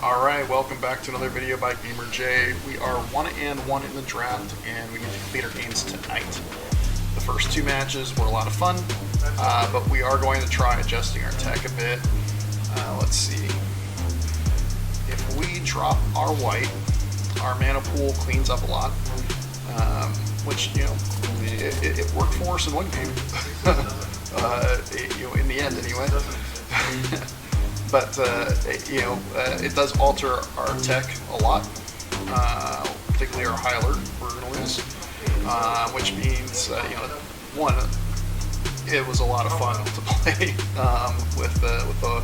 Alright, welcome back to another video by Gamer J. We are 1-1 in the draft, and we get to complete our games tonight. The first two matches were a lot of fun, but we are going to try adjusting our tech a bit. Let's see. If we drop our white, our mana pool cleans up a lot, which, you know, it worked for us in one game. In the end, anyway. But, it does alter our tech a lot, particularly our high alert we're going to lose, which means, one, it was a lot of fun to play with the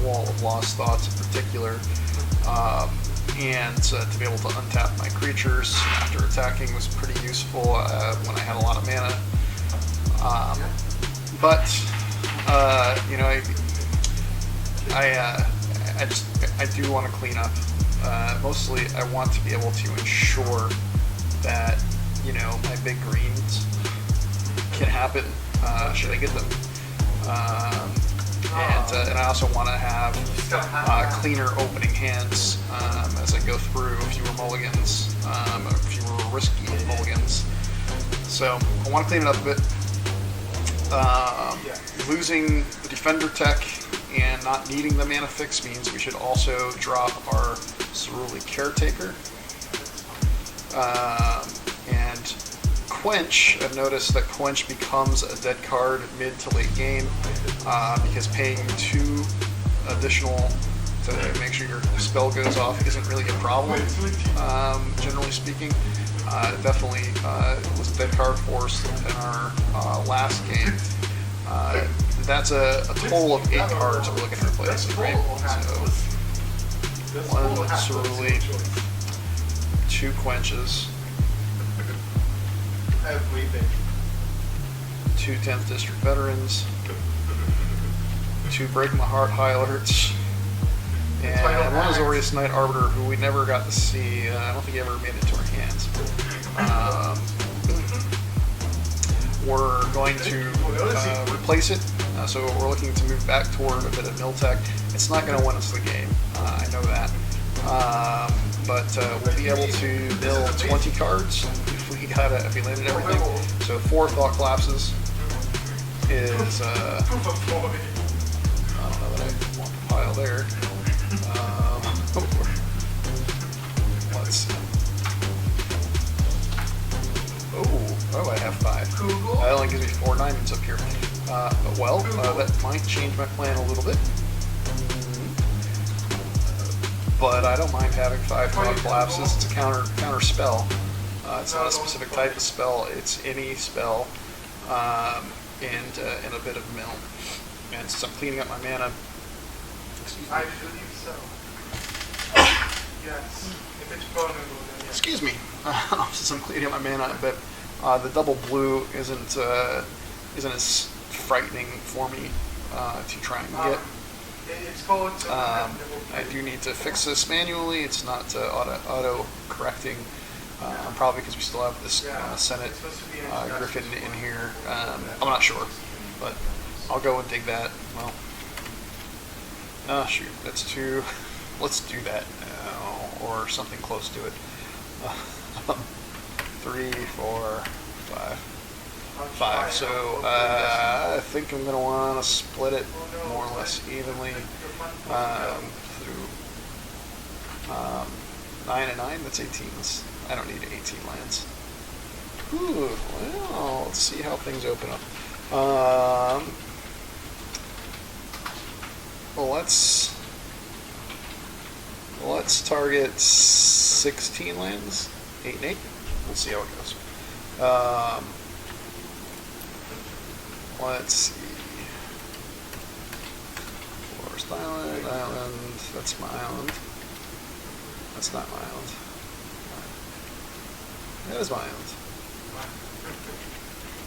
Wall of Lost Thoughts in particular, and to be able to untap my creatures after attacking was pretty useful when I had a lot of mana. I do want to clean up. Mostly, I want to be able to ensure that, my big greens can happen should I get them. And I also want to have cleaner opening hands as I go through fewer mulligans, fewer risky mulligans. So I want to clean it up a bit. Losing the defender tech and not needing the mana fix means we should also drop our Cerulean Caretaker. And Quench, I've noticed that Quench becomes a dead card mid to late game because paying 2 additional to make sure your spell goes off isn't really a problem, generally speaking. It definitely was a dead card for us in our last game. That's a total of 8 cards that we're looking to replace, right? So, 1 Cerulean, 2 Quenches, 2 10th District Veterans, 2 Break My Heart High Alerts, and 1 Azorius Knight Arbiter, who we never got to see. I don't think he ever made it to our hands. We're going to replace it, so we're looking to move back toward a bit of mill tech. It's not going to win us the game, I know that, but we'll be able to mill 20 cards if we landed everything. So 4 Thought Collapses is, I don't know that I want the pile there. Let's see. Oh, I have 5. That only gives me 4 diamonds up here. That might change my plan a little bit. But I don't mind having 5 Thought Collapses. It's a counter spell. It's not a specific type of spell. It's any spell, and a bit of mill. And since I'm cleaning up my mana, I believe so. Yes. If it's vulnerable, then yes. Excuse me. Since I'm cleaning up my mana, but the double blue isn't as frightening for me to try and get. It's called. I do need to fix this manually. It's not auto correcting. Probably because we still have this Senate Griffin in here. I'm not sure, but I'll go and dig that. Well, shoot, that's 2. Let's do that now, or something close to it. 3, 4, 5. So I think I'm going to want to split it more or less evenly through 9 and 9. That's 18. I don't need 18 lands. Ooh, well, let's see how things open up. Let's target 16 lands, 8 and 8. We'll see how it goes. Let's see. Forest Island. That's my island. That's not my island. That is my island.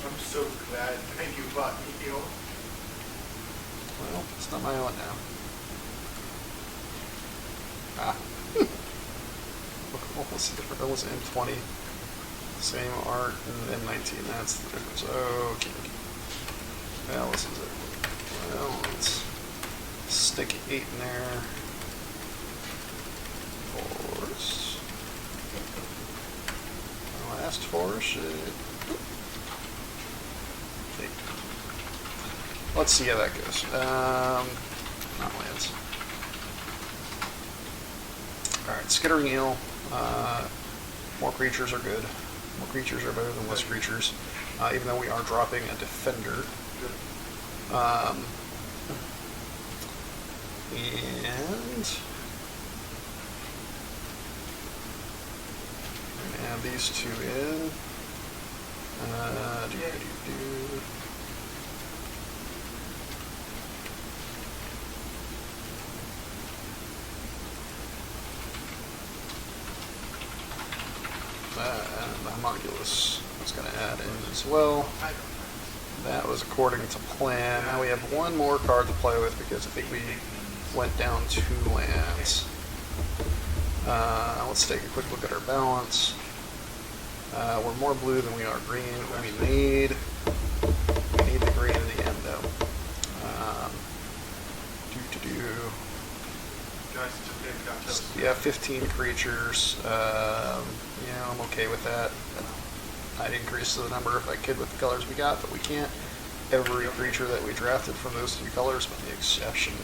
I'm so glad you bought me here. Well, it's not my island now. What's the difference? That was M20. Same art and M19. That's the difference. Okay. Well, this is it. Well, let's stick 8 in there. force it. Let's see how that goes. Not lands. Alright, Skittering Eel. More creatures are good. More creatures are better than less creatures. Even though we are dropping a defender. And add these two in. And the homunculus is going to add in as well. That was according to plan. Now we have one more card to play with because I think we went down 2 lands. Let's take a quick look at our balance. We're more blue than we are green. We need the green in the end, though. Yeah, 15 creatures. Yeah, I'm okay with that. I'd increase the number if I could with the colors we got, but we can't. Every creature that we drafted from those 2 colors, with the exception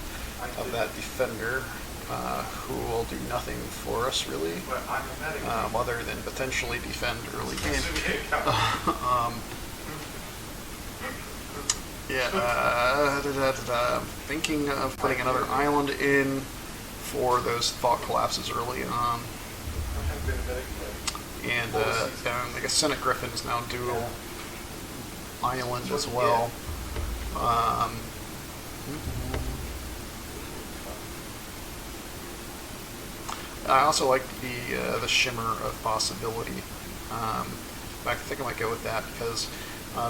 of that defender, who will do nothing for us really, other than potentially defend early game. I'm thinking of putting another island in for those thought collapses early on. And I guess Senate Griffin is now dual island as well. I also like the Shimmer of Possibility. In fact, I think I might go with that because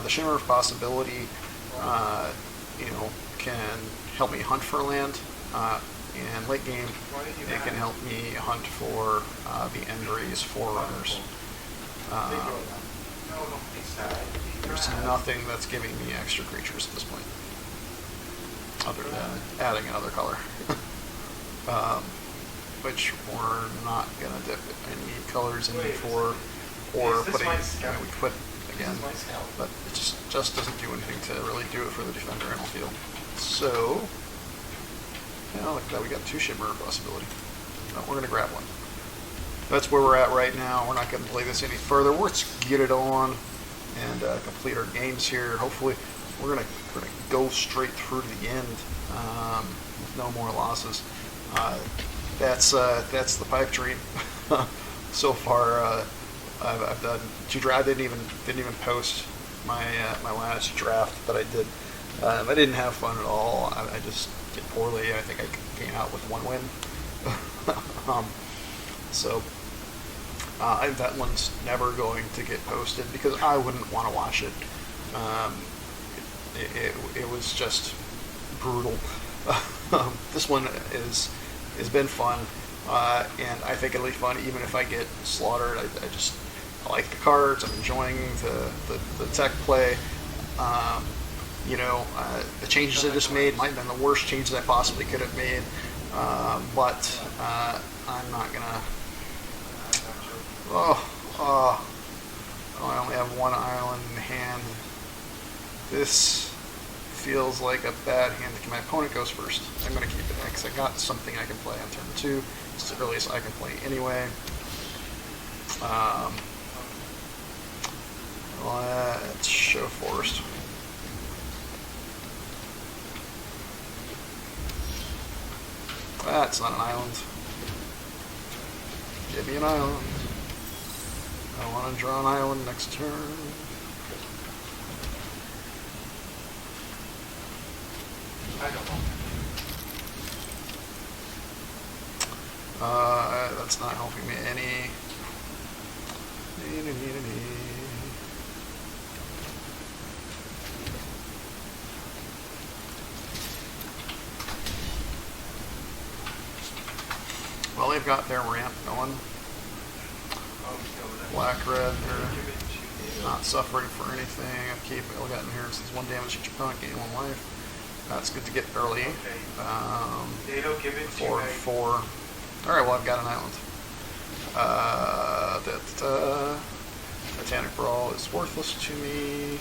the Shimmer of Possibility, can help me hunt for land. And late game, it can help me hunt for the Endries Forerunners. There's nothing that's giving me extra creatures at this point, other than adding another color, which we're not going to dip any colors in for, or putting, we put again, but it just doesn't do anything to really do it for the defender, I don't feel. So, yeah, look at that, we got 2 Shimmer Possibility. No, we're going to grab one. That's where we're at right now. We're not going to play this any further. Let's get it on and complete our games here. Hopefully, we're going to go straight through to the end with no more losses. That's the pipe dream. So far, I've done 2 drafts. I didn't even post my last draft that I did. I didn't have fun at all. I just did poorly. I think I came out with 1 win. So that one's never going to get posted because I wouldn't want to watch it. It was just brutal. This one has been fun, and I think it'll be fun even if I get slaughtered. I like the cards. I'm enjoying the tech play. The changes I just made might have been the worst changes I possibly could have made, but I'm not gonna. I only have 1 island in hand. This feels like a bad hand. My opponent goes first. I'm gonna keep it because I got something I can play on turn 2. It's the earliest I can play anyway. Let's show Forest. That's not an island. Give me an island. I want to draw an island next turn. I don't know. That's not helping me any. Well, they've got their ramp going. Black, red, they're not suffering for anything. Upkeep, we got inheritance, 1 damage each opponent, gain 1 life. That's good to get early. 4 and 4. Alright, well, I've got an island. Titanic Brawl is worthless to me.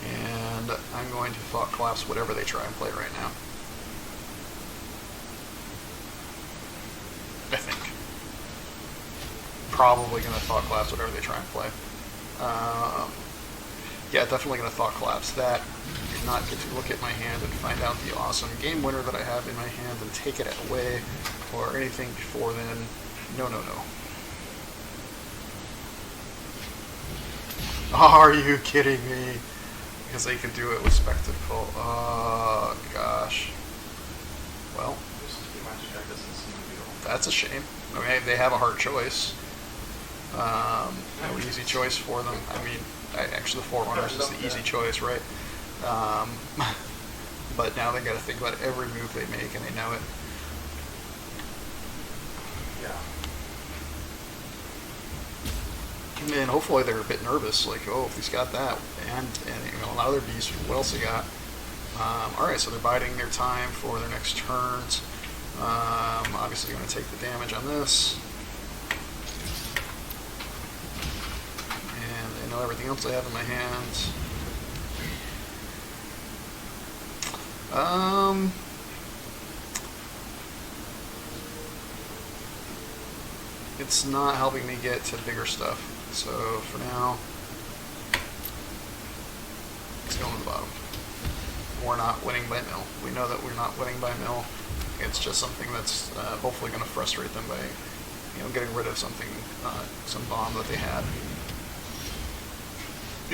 And I'm going to Thought Collapse whatever they try and play right now. I think. Probably going to Thought Collapse whatever they try and play. Yeah, definitely going to Thought Collapse that. Do not get to look at my hand and find out the awesome game winner that I have in my hand and take it away or anything before then. No, no, no. Are you kidding me? Because they can do it with Spectacle. Oh, gosh. Well, that's a shame. I mean, they have a hard choice. No easy choice for them. I mean, actually, the Forerunners is the easy choice, right? But now they got to think about every move they make, and they know it. Yeah. And hopefully they're a bit nervous, like, oh, if he's got that, and you know, another beast, what else he got? All right, so they're biding their time for their next turns. Obviously, going to take the damage on this. And I know everything else I have in my hands. It's not helping me get to bigger stuff. So for now, it's going to the bottom. We're not winning by mill. We know that we're not winning by mill. It's just something that's hopefully going to frustrate them by, you know, getting rid of something, some bomb that they had.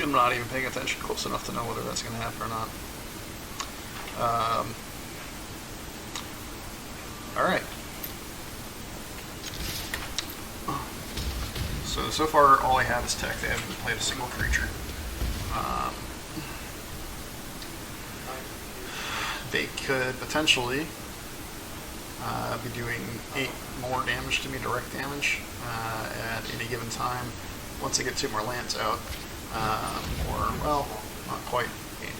I'm not even paying attention close enough to know whether that's going to happen or not. All right. So far, all I have is tech. They haven't played a single creature. They could potentially be doing 8 more damage to me, direct damage, at any given time once they get 2 more lands out. Or, well, not quite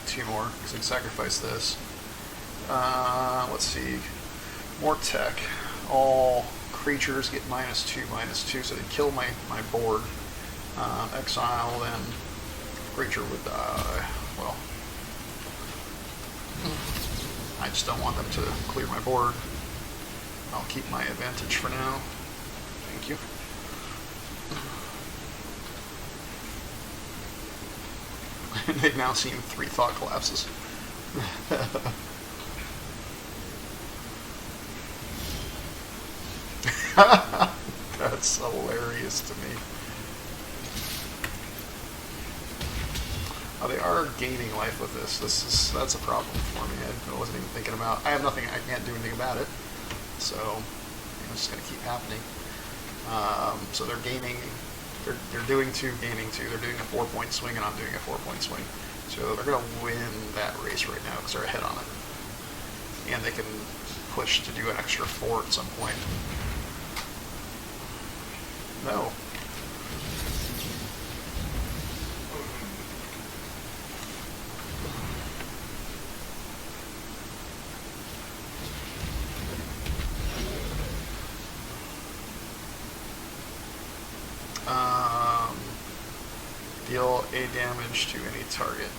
2 more, because they can sacrifice this. Let's see. More tech. All creatures get -2/-2, so they kill my board. Exile, then creature would die. Well, I just don't want them to clear my board. I'll keep my advantage for now. Thank you. They've now seen 3 Thought Collapses. That's hilarious to me. Oh, they are gaining life with this. That's a problem for me. I wasn't even thinking about. I have nothing. I can't do anything about it. So it's just going to keep happening. So they're gaining. They're doing 2, gaining 2. They're doing a 4-point swing, and I'm doing a 4-point swing. So they're going to win that race right now because they're ahead on it, and they can push to do an extra 4 at some point. No. Deal a damage to any target.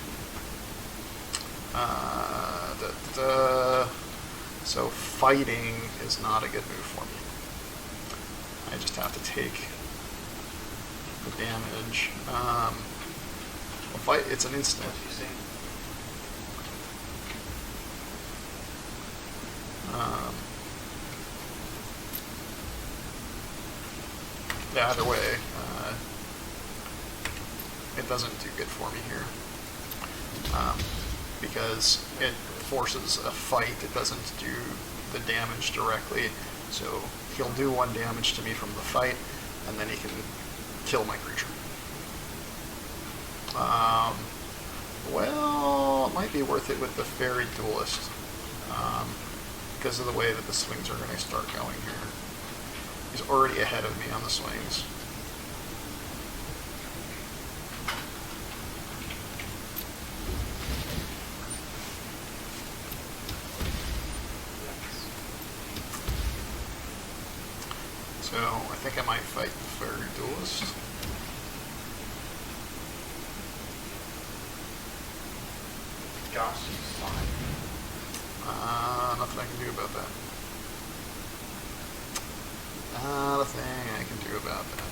So fighting is not a good move for me. I just have to take the damage. Well, fight, it's an instant. Yeah, either way, it doesn't do good for me here. Because it forces a fight, it doesn't do the damage directly. So he'll do 1 damage to me from the fight, and then he can kill my creature. Well, it might be worth it with the Fairy Duelist, because of the way that the swings are going to start going here. He's already ahead of me on the swings. So I think I might fight the Fairy Duelist. Gosh, it's fine. Nothing I can do about that. Not a thing I can do about that.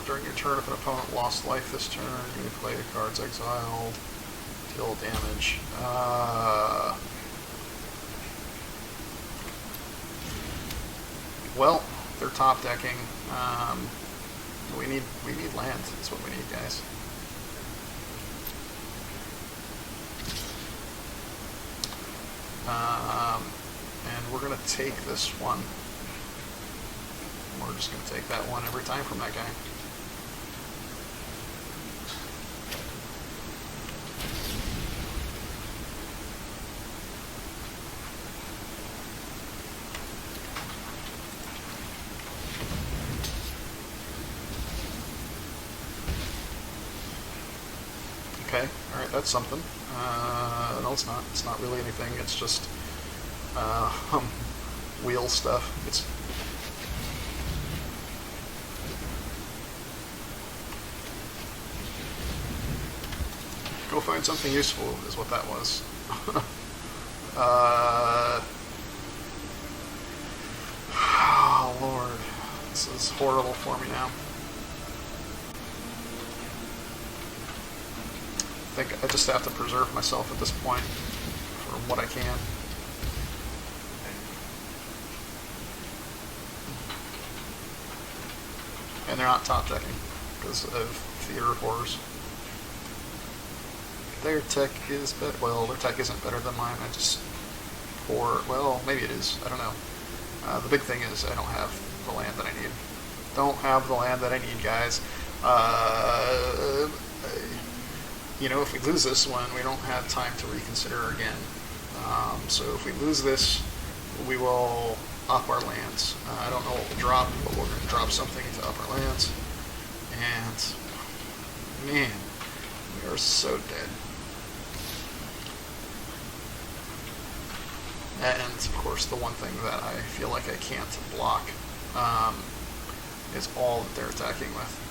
During your turn, if an opponent lost life this turn, you may play cards exiled, deal damage. Well, they're top decking. We need land. That's what we need, guys. And we're gonna take this one. We're just gonna take that one every time from that guy. Okay, alright, that's something. No, it's not. It's not really anything. It's just wheel stuff. It's go find something useful is what that was. Oh Lord, this is horrible for me now. I think I just have to preserve myself at this point for what I can. And they're not top decking because of Theater of Horrors. Their tech is better. Well, their tech isn't better than mine. I just well, maybe it is. I don't know. The big thing is I don't have the land that I need. Don't have the land that I need, guys. You know, if we lose this one, we don't have time to reconsider again. So if we lose this, we will up our lands. I don't know what we'll drop, but we're going to drop something to up our lands. And, man, we are so dead. And, of course, the one thing that I feel like I can't block is all that they're attacking with.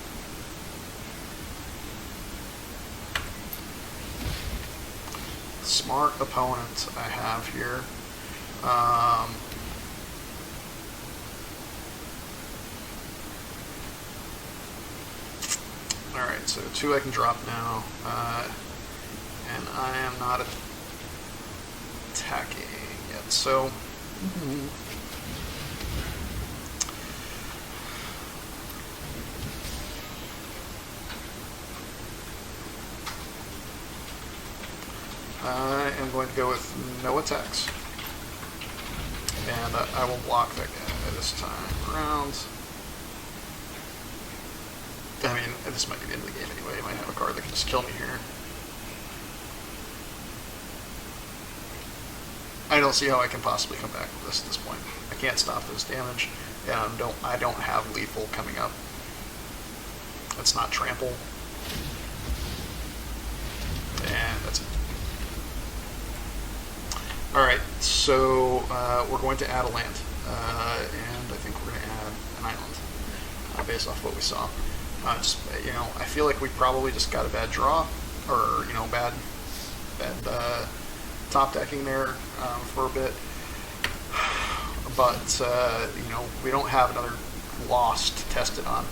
Smart opponent I have here. Alright, so 2 I can drop now. And I am not attacking yet, so... I am going to go with no attacks. And I will block that guy this time around. I mean, this might be the end of the game anyway. I might have a card that can just kill me here. I don't see how I can possibly come back with this at this point. I can't stop this damage, and I don't have lethal coming up. It's not trample. And that's it. Alright, so we're going to add a land, and I think we're going to add an island, based off what we saw. Just, you know, I feel like we probably just got a bad draw, or, you know, bad top decking there for a bit. But, you know, we don't have another loss to test it on.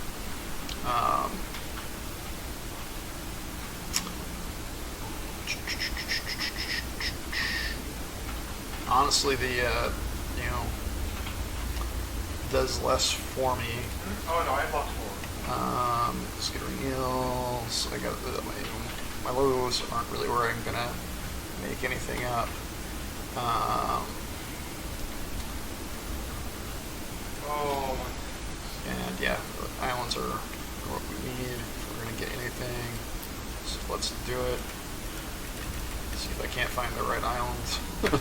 Honestly, the, you know, does less for me. Oh no, I blocked 4. Skittering Hills, I got my lows aren't really where I'm gonna make anything up. Oh. And yeah, the islands are what we need if we're gonna get anything. So let's do it. See if I can't find the right island.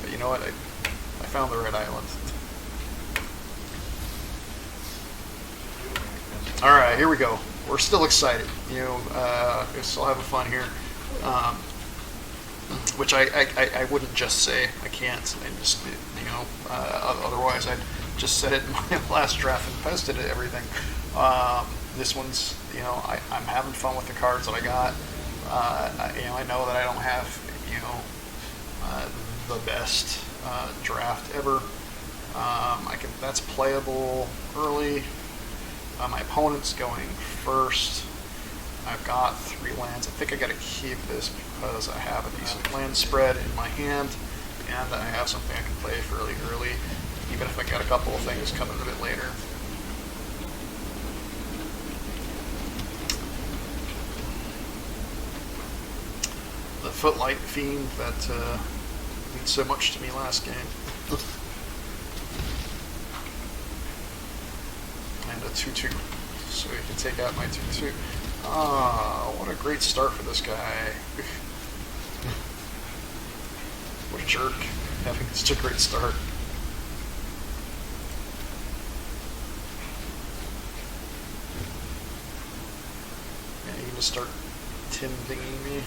But you know what? I found the right island. Alright, here we go. we're still excited. You know, we're still having fun here. Which I wouldn't just say. I can't. I just, you know, otherwise I'd just said it in my last draft and posted it, everything. This one's, you know, I'm having fun with the cards that I got. You know, I know that I don't have, you know, the best draft ever. That's playable early. My opponent's going first. I've got 3 lands. I think I got to keep this because I have a decent land spread in my hand, and I have something I can play fairly early, even if I got a couple of things coming a bit later. The Footlight Fiend that meant so much to me last game. And a 2/2, so you can take out my 2/2. Ah, what a great start for this guy. What a jerk, having such a great start. Yeah, you can just start tin-dinging me.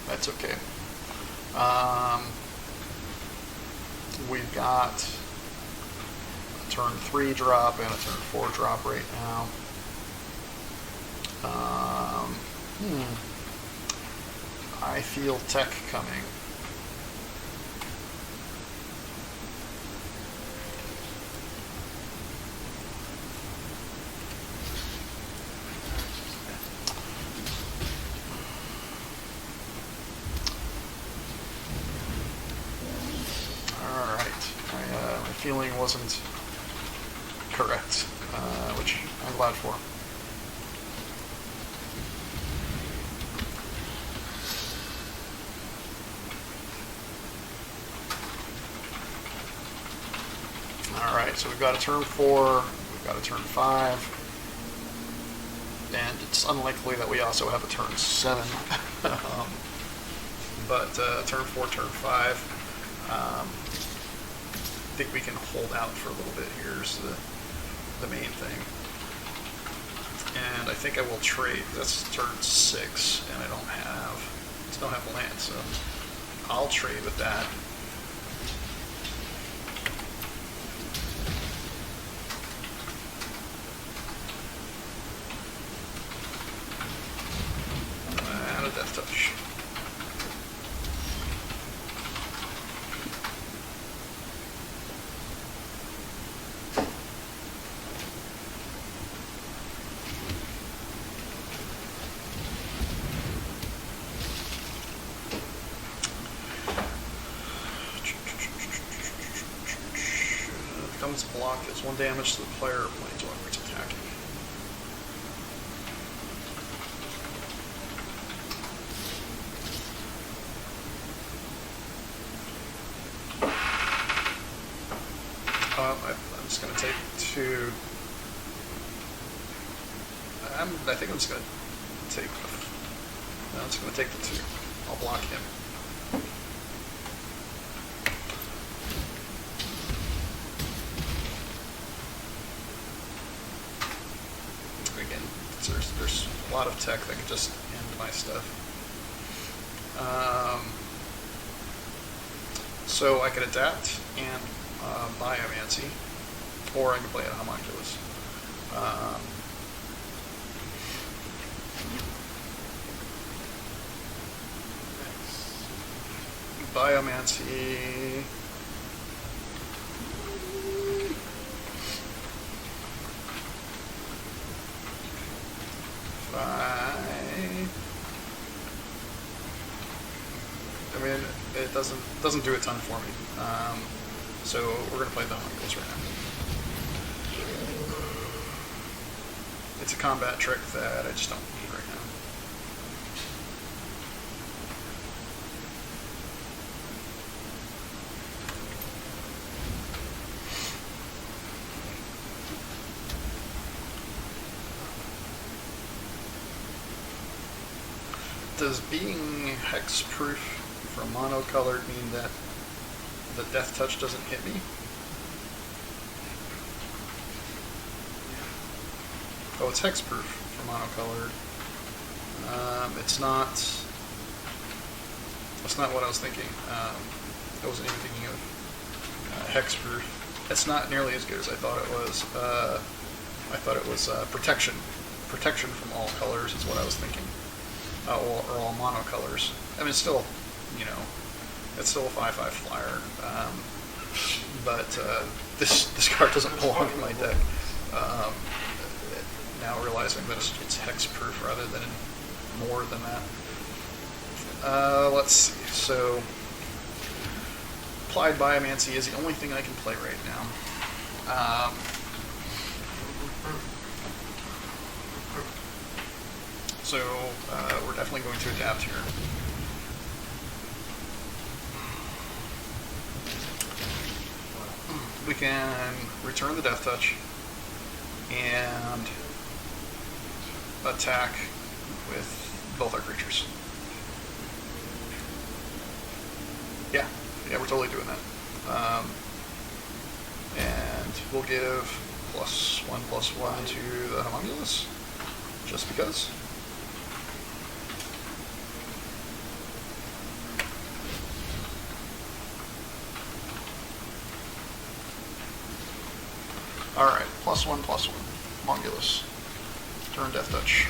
That's okay. We've got a turn 3 drop and a turn 4 drop right now. I feel tech coming. My feeling wasn't correct, which I'm glad for. Alright, so we've got a turn 4, we've got a turn 5, and it's unlikely that we also have a turn 7. But turn 4, turn 5, I think we can hold out for a little bit here is the main thing. And I think I will trade. That's turn 6, and I don't have land, so I'll trade with that. And a death touch. Becomes blocked as 1 damage to the player when it's attacking. I'm just going to take 2. I think I'm just going to take. No, I'm just going to take the 2. I'll block him. There's a lot of tech that can just end my stuff. So I could adapt and Biomancy, or I can play a Homunculus. Biomancy. I mean, it doesn't do a ton for me. So we're gonna play the Homunculus right now. It's a combat trick that I just don't need right now. Does being hexproof for monocolored mean that the death touch doesn't hit me? Oh, it's hexproof for monocolored. It's not. That's not what I was thinking. I wasn't even thinking of hexproof. It's not nearly as good as I thought it was. I thought it was protection. Protection from all colors is what I was thinking. Or all monocolors. I mean, it's still, it's still a 5/5 flyer. But this card doesn't belong in my deck. Now realizing that it's hexproof rather than more than that. Let's see. So, Applied Biomancy is the only thing I can play right now. So we're definitely going to adapt here. We can return the Death Touch and attack with both our creatures. Yeah, we're totally doing that. And we'll give +1/+1 to the homunculus, just because. Alright, +1/+1. Homunculus. Turn Death Touch.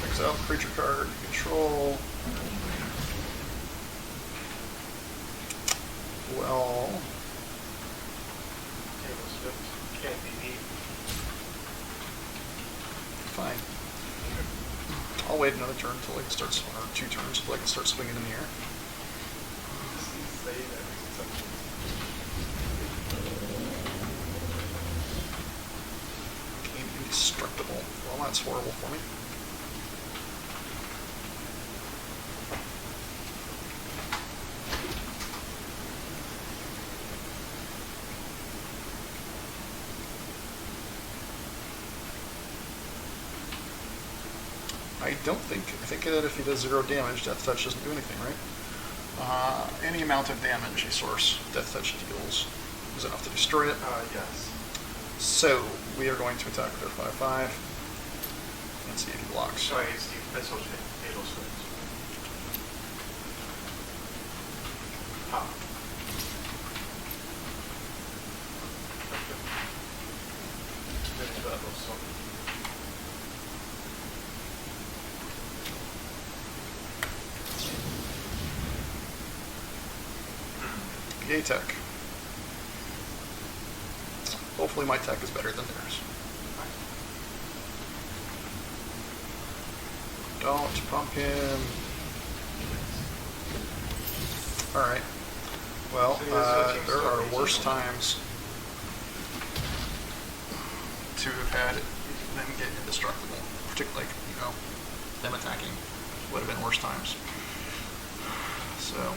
Exile creature card, control. Well, Can't be neat. fine. I'll wait another turn until I can start, or 2 turns until I can start swinging in the air. Say that. Indestructible. Well, that's horrible for me. I think that if he does 0 damage, Death Touch doesn't do anything, right? Any amount of damage a source Death Touch deals is enough to destroy it. Yes. So, we are going to attack with our 5/5 and see if he blocks. Sorry, Steve. That's what Fatal Swings. Pop. Finish that little song. Yay, tech. Hopefully my tech is better than theirs. Don't pump him. Alright. Well, there are worse times to have had them get indestructible. Particularly, them attacking would have been worse times. So...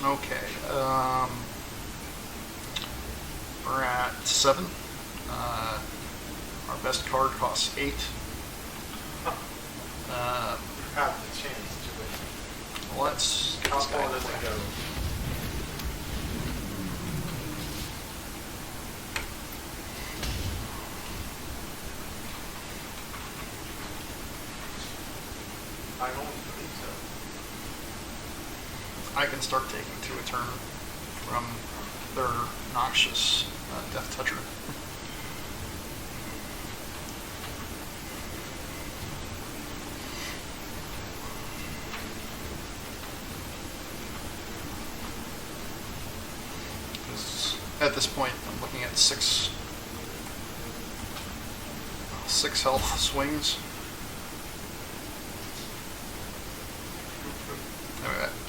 Okay, we're at 7. Our best card costs 8. Have the chance to win. Let's get How this guy far in does it play. go? I don't believe so. I can start taking 2 a turn from their noxious Death Toucher. At this point, I'm looking at 6 health swings.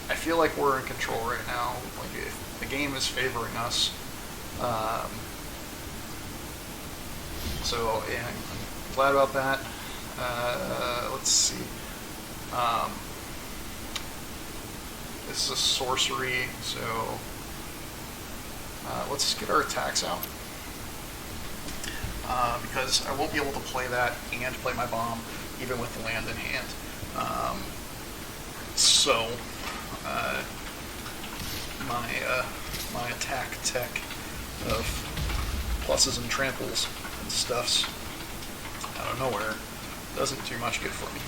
I feel like we're in control right now. Like if the game is favoring us, So yeah, I'm glad about that. Let's see. This is a sorcery, so let's get our attacks out. Because I won't be able to play that and play my bomb, even with the land in hand. So, my attack tech of pluses and tramples and stuffs out of nowhere doesn't do much good for me.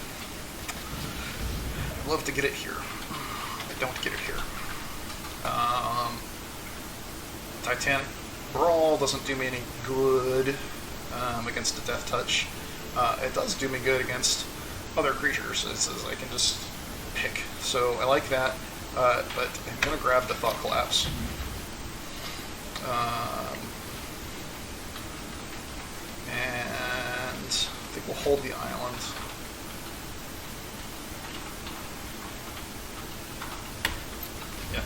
I'd love to get it here. I don't get it here. Titanic Brawl doesn't do me any good against a Death Touch. It does do me good against other creatures. It says I can just pick. So I like that, but I'm going to grab the Thought Collapse. And I think we'll hold the island. Yeah.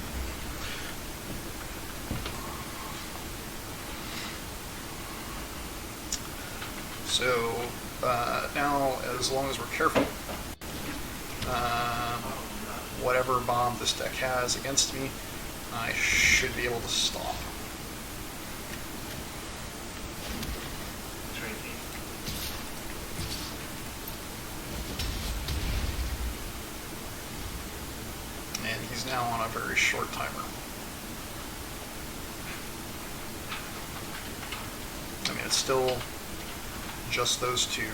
So now, as long as we're careful, whatever bomb this deck has against me, I should be able to stop. And he's now on a very short timer. I mean, it's still just those two.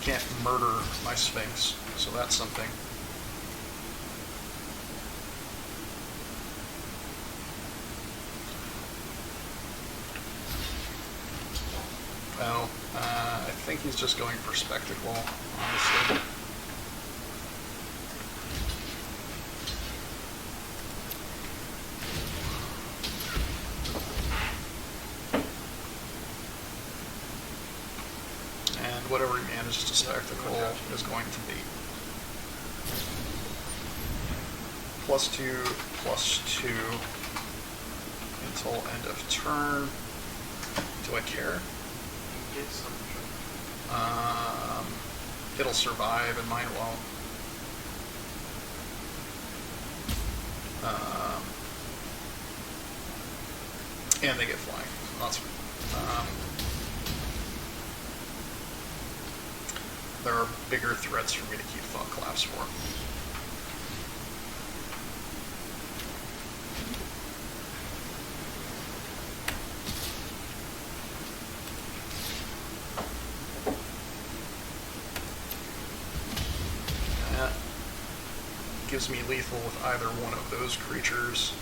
Can't murder my Sphinx, so that's something. Well, I think he's just going for spectacle, honestly. Whatever he manages to spectacle is going to be +2/+2 until end of turn. Do I care? It'll survive and mine won't. And they get flying. That's there are bigger threats for me to keep Thought Collapse for. That gives me lethal with either one of those creatures.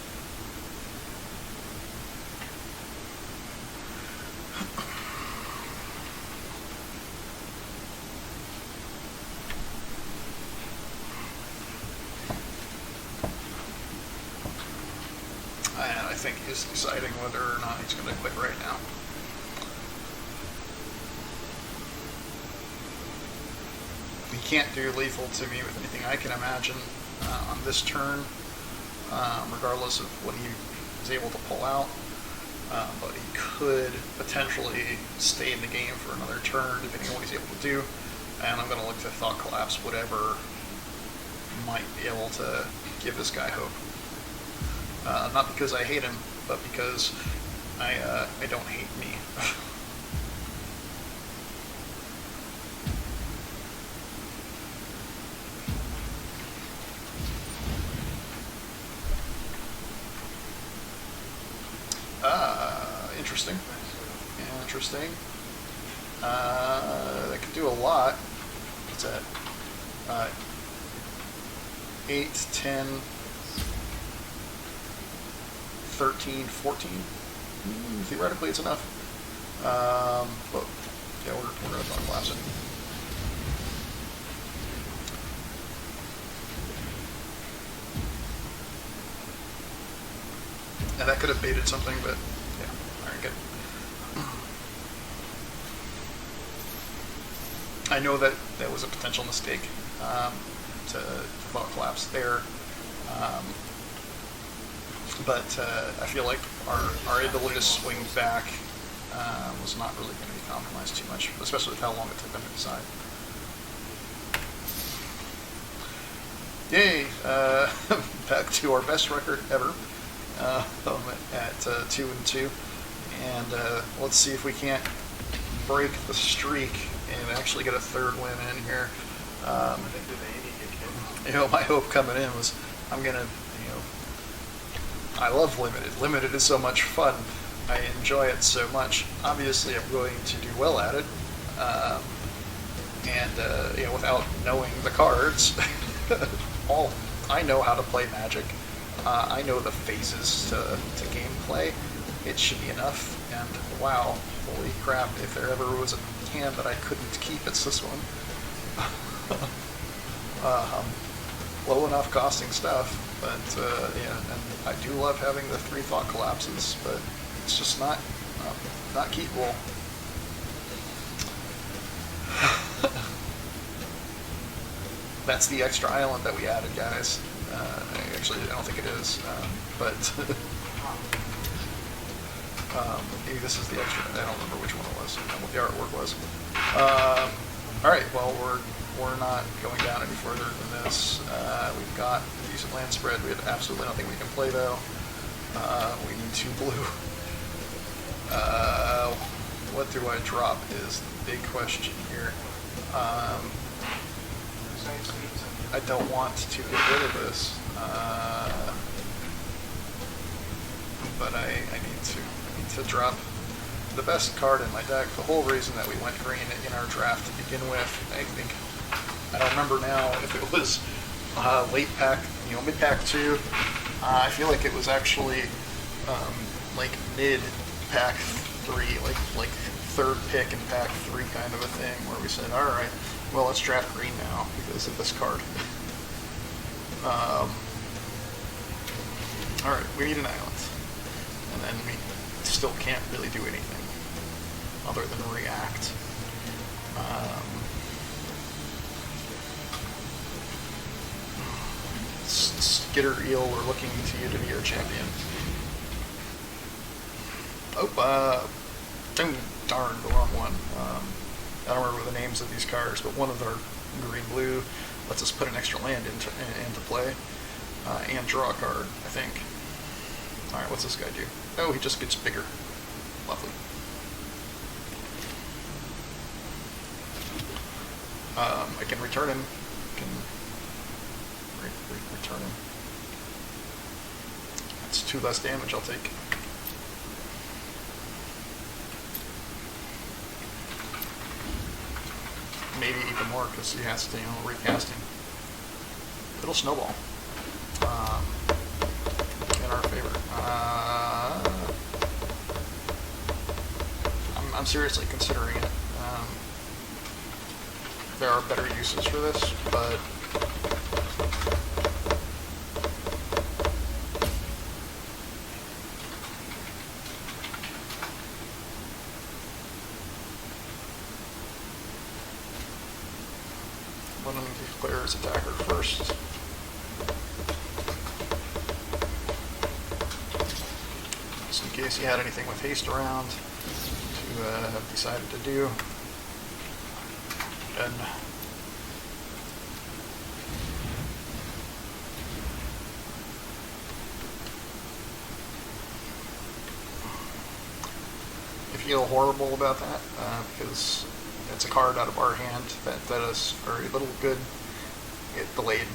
I think he's deciding whether or not he's going to quit right now. He can't do lethal to me with anything I can imagine on this turn, regardless of what he is able to pull out. But he could potentially stay in the game for another turn, depending on what he's able to do. And I'm going to look to Thought Collapse whatever might be able to give this guy hope. Not because I hate him, but because I don't hate me. Interesting. Interesting. That could do a lot. What's that? 8, 10... 13, 14. Theoretically, it's enough. But yeah, we're going to Thought Collapse it. And that could have baited something, but yeah, all right, good. I know that that was a potential mistake to Thought Collapse there. But I feel like our ability to swing back was not really going to be compromised too much, especially with how long it took them to decide. Yay! Back to our best record ever at 2-2, and let's see if we can't break the streak and actually get a third win in here. I think the Navy get kicked. You know, my hope coming in was I'm gonna, I love Limited. Limited is so much fun. I enjoy it so much. Obviously, I'm going to do well at it, and without knowing the cards, I know how to play Magic. I know the phases to gameplay. It should be enough. And wow, holy crap! If there ever was a hand that I couldn't keep, it's this one. Low enough costing stuff, but and I do love having the 3 thought collapses, but it's just not keepable. That's the extra island that we added, guys. Actually, I don't think it is, but maybe this is the extra. I don't remember which one it was, what the artwork was. All right, well, we're not going down any further than this. We've got a decent land spread. We have absolutely nothing we can play, though. We need 2 blue. What do I drop is the big question here. I don't want to get rid of this, but I need to drop the best card in my deck. The whole reason that we went green in our draft to begin with, I don't remember now if it was late pack, mid pack 2. I feel like it was actually like mid pack 3, like third pick in pack 3 kind of a thing, where we said, all right, well, let's draft green now because of this card. All right, we need an island, and then we still can't really do anything other than react. Skitter Eel, we're looking to you to be our champion. Oh, darn, the wrong one. I don't remember the names of these cards, but one of our green-blue lets us put an extra land into play and draw a card, I think. All right, what's this guy do? Oh, he just gets bigger. Lovely. I can return him. Return him. That's 2 less damage I'll take. Maybe even more because he has to, recasting. It'll snowball in our favor. I'm seriously considering it. There are better uses for this, but let him declare his attacker first. Just in case he had anything with haste around to have decided to do. And I feel horrible about that because it's a card out of our hand that does very little good. It delayed,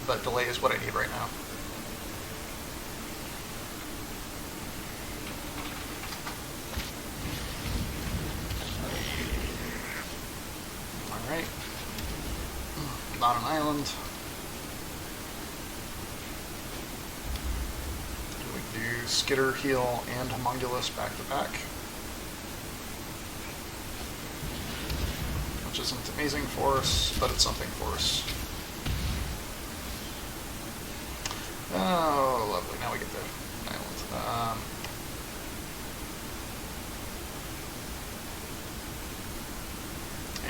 but delay is what I need right now. Alright. Not an island. We can do Skitter, Heal, and Homunculus back to back. Which isn't amazing for us, but it's something for us. Oh, lovely. Now we get the island.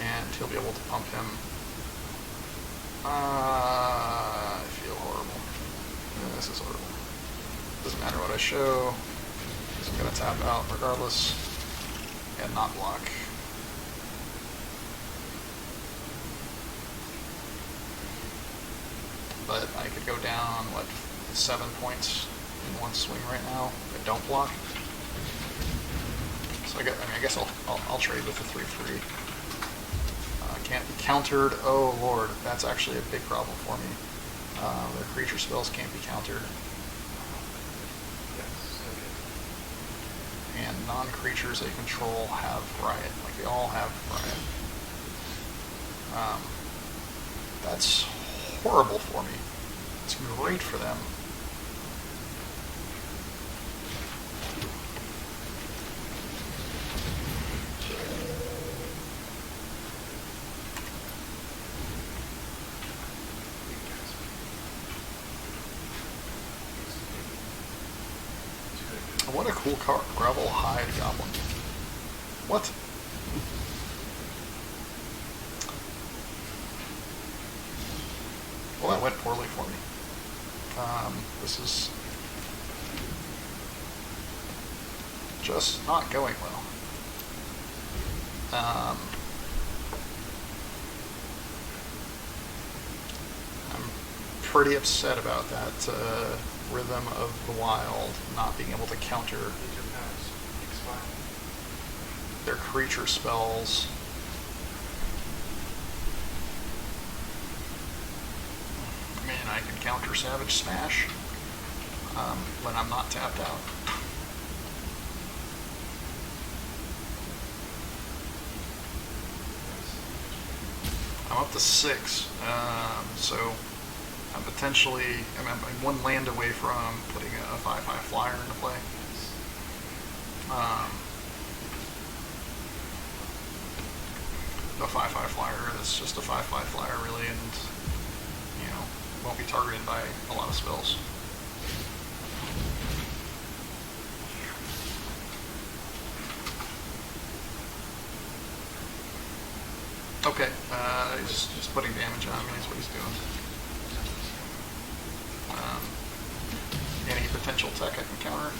And he'll be able to pump him. I feel horrible. Yeah, this is horrible. Doesn't matter what I show. He's going to tap out regardless. and not block. But I could go down, what, 7 points in one swing right now. I don't block. So I guess I'll trade with the 3/3. Can't be countered. Oh lord, that's actually a big problem for me. Their creature spells can't be countered. And non-creatures they control have Riot. Like, they all have Riot. That's horrible for me. It's great for them. What a cool card. Gravel Hide Goblin. What? Well, that went poorly for me. This is just not going well. I'm pretty upset about that Rhythm of the Wild not being able to counter their creature spells. I mean, I can counter Savage Smash when I'm not tapped out. I'm up to 6, so I'm potentially, I'm one land away from putting a 5/5 flyer into play. The 5/5 flyer is just a 5/5 flyer really, and won't be targeted by a lot of spells. Okay, he's just putting damage on me is what he's doing. Any potential tech I can counter?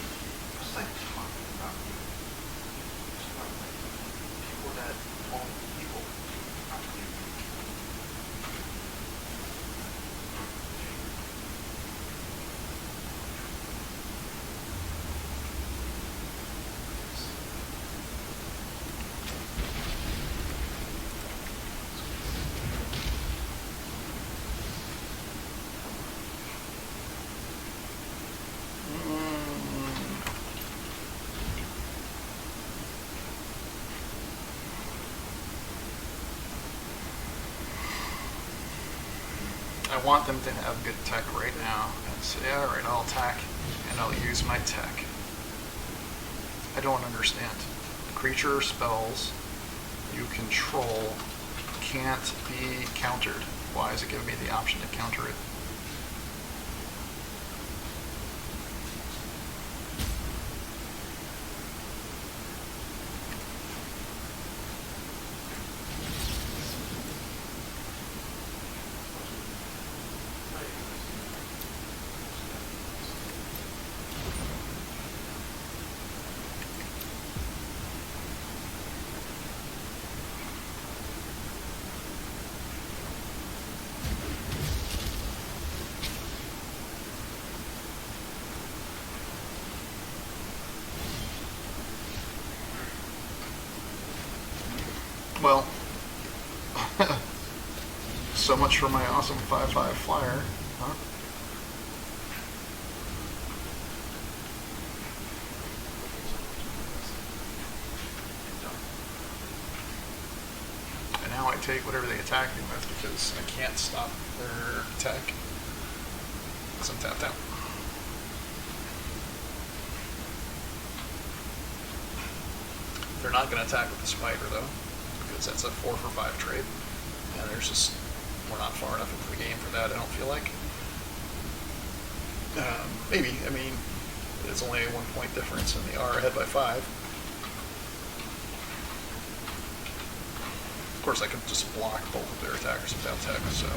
Just like talking about people that own people, not you. I want them to have good tech right now, and say, yeah, alright, I'll attack, and I'll use my tech. I don't understand. Creature spells you control can't be countered. Why is it giving me the option to counter it? Well, so much for my awesome 5/5 flyer, huh? And now I take whatever they attack me with because I can't stop their attack because I'm tapped out. They're not going to attack with the spider though, because that's a 4-for-5 trade, and we're not far enough into the game for that, I don't feel like. Maybe, I mean, it's only a 1 point difference and they are ahead by 5. Of course I could just block both of their attackers without tech, so.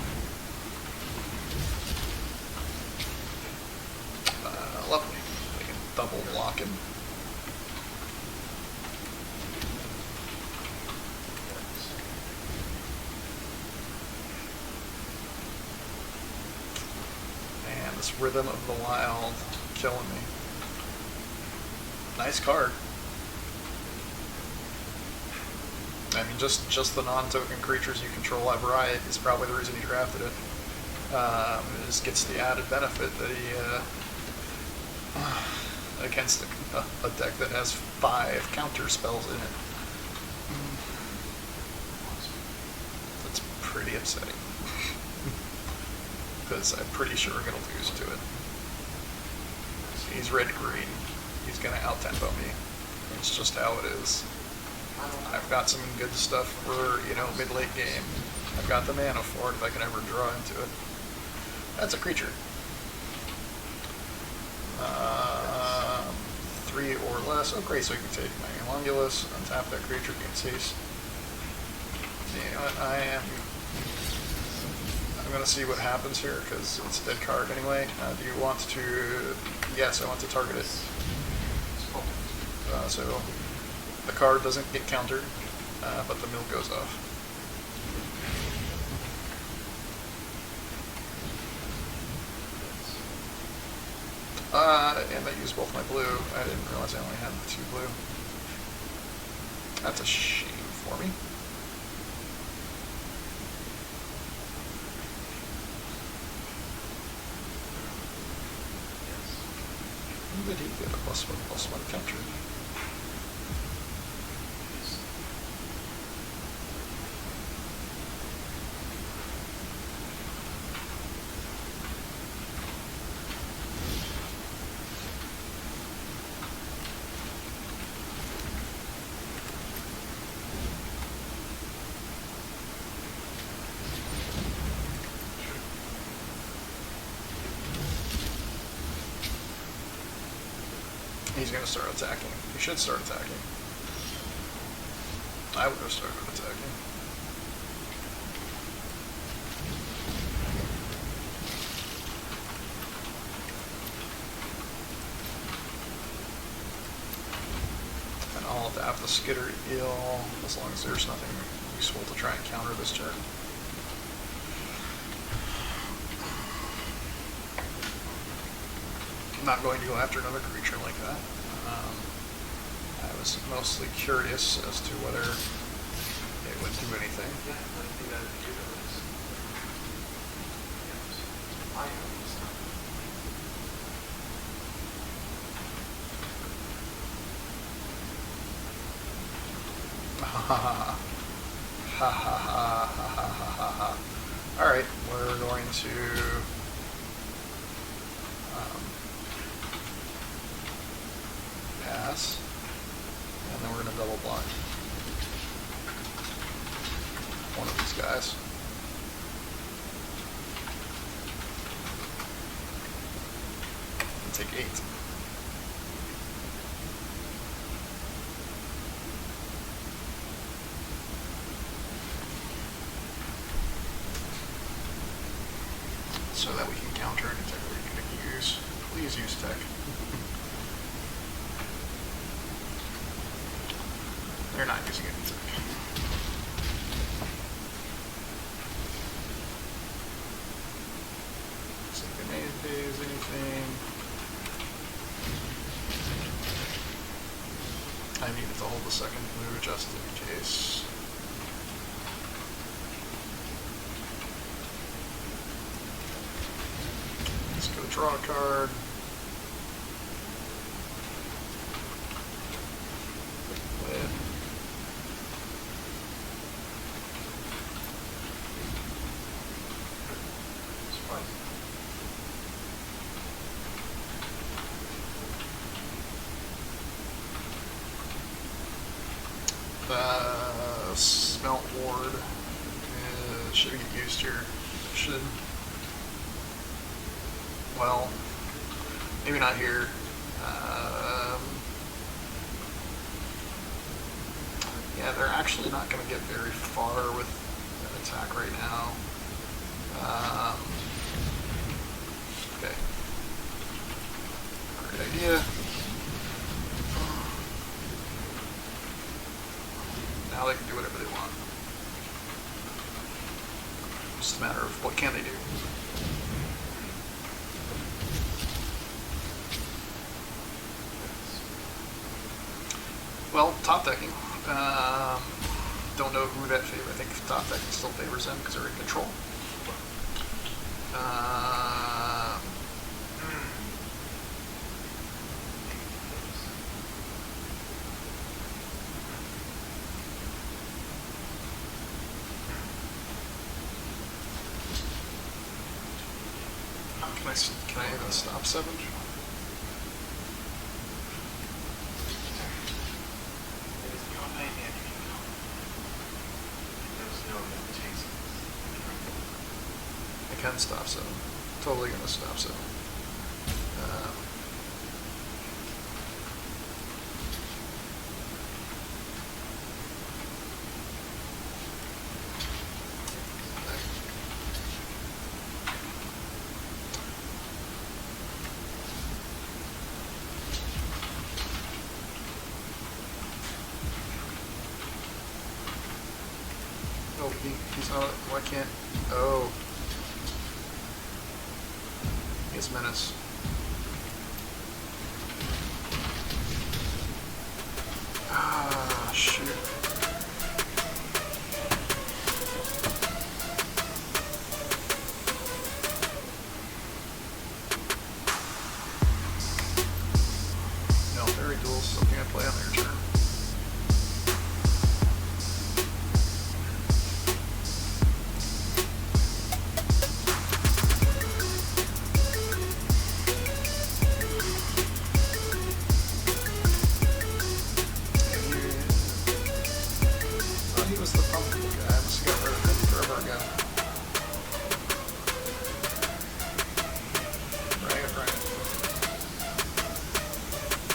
Lovely. I can double block him. this Rhythm of the Wild killing me. Nice card. I mean, just the non-token creatures you control have right is probably the reason he drafted it. It just gets the added benefit that he, against a deck that has 5 counter spells in it. That's pretty upsetting. Because I'm pretty sure I'm going to lose to it. He's red-green. He's going to out-tempo me. It's just how it is. I've got some good stuff for, mid-late game. I've got the mana for it if I can ever draw into it. That's a creature. 3 or less. Oh, great, so I can take my Elongulus, untap that creature, gain haste. You know what, I'm going to see what happens here, because it's a dead card anyway. Do you want to... Yes, I want to target it. So the card doesn't get countered, but the mill goes off. And I used both my blue. I didn't realize I only had 2 blue. That's a shame for me. When did he get a +1/+1 counter? He's going to start attacking. He should start attacking. I would have started attacking. And I'll have the Skitter Eel as long as there's nothing useful to try and counter this turn. I'm not going to go after another creature like that. I was mostly curious as to whether it would do anything. Ha ha ha ha ha ha ha ha ha. Alright, we're going to pass, and then we're going to double block one of these guys. And take 8. So that we can counter any tech we're going to use. Please use tech. They're not using any tech. See if grenade phase anything. I needed to hold the second blue just in case. Let's go draw a card. Smelt Ward should get used here. Should. Well, maybe not here. Yeah, they're actually not going to get very far with an attack right now. Okay. Great idea. Now they can do whatever they want. It's just a matter of what can they do. top decking. Don't know who that favors. I think top decking still favors them because they're in control. Can I even stop 7? I can stop 7. Totally gonna stop 7. Oh, he's not. Why can't? Oh. He's menace. Ah, shoot. No, fairy duels. Something I play on their turn.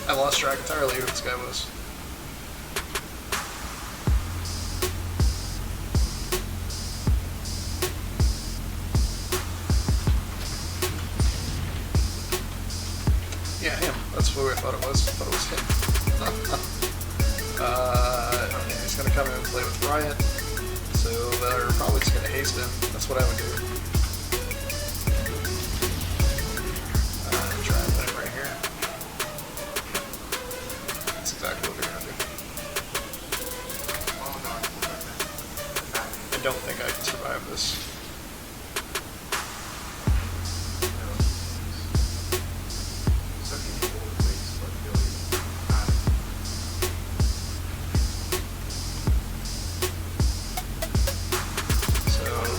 I lost track entirely who this guy was. Yeah, him. That's who I thought it was. I thought it was him. He's gonna come in and play with Riot, so they're probably just gonna haste him. That's what I would do. Try and put him right here. That's exactly what they're gonna do. I don't think I can survive this.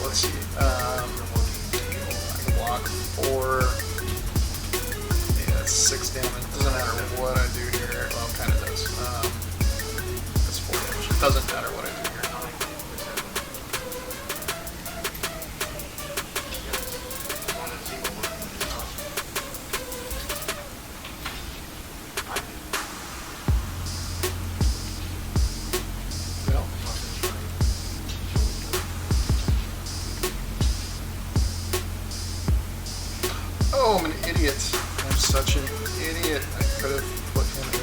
Let's see. I can block 4. Yeah, that's 6 damage. Doesn't matter what I do here. Well, it kind of does. That's 4 damage. It doesn't matter what I do here. Oh, I'm an idiot. I'm such an idiot. I could have put him in.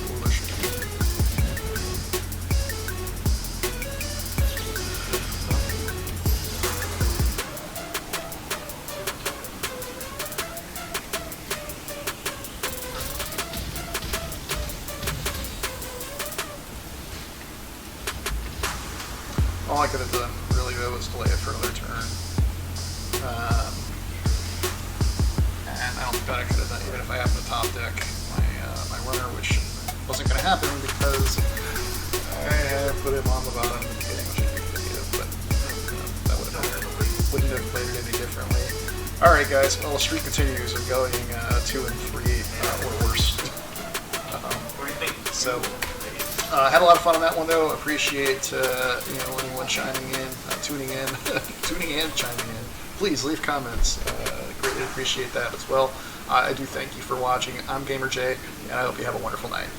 Foolish. All I could have done really though was delay it for another turn. And I don't think that I could have done, even if I happened to top deck my runner, which wasn't going to happen because I had put him on the bottom in the beginning, which I think but that wouldn't have played it any differently. Alright guys, well the streak continues. I'm going 2 and 3 or worse. So had a lot of fun on that one though. Appreciate anyone chiming in, tuning in, tuning in, chiming in. Please leave comments. Greatly appreciate that as well. I do thank you for watching. I'm Gamer Jay, and I hope you have a wonderful night.